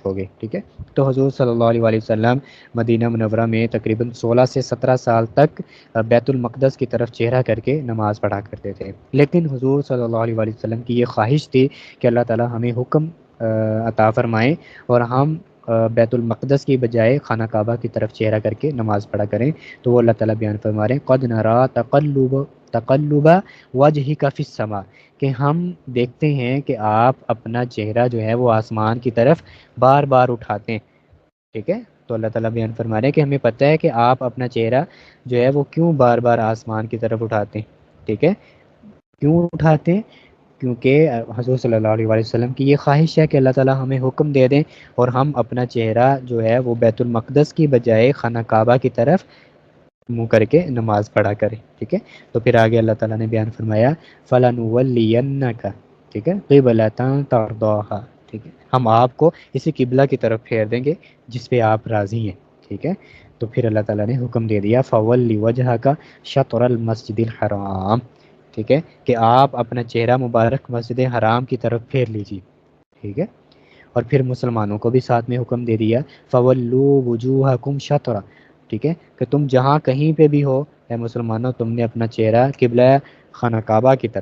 ہو گئے، ٹھیک ہے۔ تو حضور صلی اللہ علیہ وآلہ وسلم مدینہ منورہ میں تقریباً 16 سے 17 سال تک بیت المقدس کی طرف چہرہ کر کے نماز پڑھا کرتے تھے، لیکن حضور صلی اللہ علیہ وآلہ وسلم کی یہ خواہش تھی کہ اللہ تعالی ہمیں حکم عطا فرمائیں اور ہم بیت المقدس کی بجائے خانہ کعبہ کی طرف چہرہ کر کے نماز پڑھا کریں۔ تو وہ اللہ تعالیٰ بیان فرما رہے ہیں قد نرا تقلب وجہک فی السماء، کہ ہم دیکھتے ہیں کہ آپ اپنا چہرہ جو ہے وہ آسمان کی طرف بار بار اٹھاتے ہیں، ٹھیک ہے۔ تو اللہ تعالیٰ بیان فرما رہے ہیں کہ ہمیں پتہ ہے کہ آپ اپنا چہرہ جو ہے وہ کیوں بار بار آسمان کی طرف اٹھاتے ہیں، ٹھیک ہے۔ کیوں اٹھاتے ہیں؟ کیونکہ حضور صلی اللہ علیہ وآلہ وسلم کی یہ خواہش ہے کہ اللہ تعالیٰ ہمیں حکم دے دیں اور ہم اپنا چہرہ جو ہے وہ بیت المقدس کی بجائے خانہ کعبہ کی طرف منہ کر کے نماز پڑھا کریں، ٹھیک ہے۔ تو پھر آگے اللہ تعالیٰ نے بیان فرمایا فَلَنُوَلِّيَنَّكَ، ٹھیک ہے، قِبْلَةً تَرْضَاهَا، ٹھیک ہے، ہم آپ کو اسی قبلہ کی طرف پھیر دیں گے جس پہ آپ راضی ہیں، ٹھیک ہے۔ تو پھر اللہ تعالیٰ نے حکم دے دیا فَوَلِّ وَجْهَكَ شَطْرَ الْمَسْجِدِ الْحَرَامِ، ٹھیک ہے، کہ آپ اپنا چہرہ مبارک مسجد حرام کی طرف پھیر لیجیے، ٹھیک ہے۔ اور پھر مسلمانوں کو بھی ساتھ میں حکم دے دیا فَوَلُّوا وُجُوهَكُمْ شَطْرَ، ٹھیک ہے، کہ تم جہاں کہیں پہ بھی ہو اے مسلمانوں، تم نے اپنا چہرہ قبلہ خانہ کعبہ کی طرف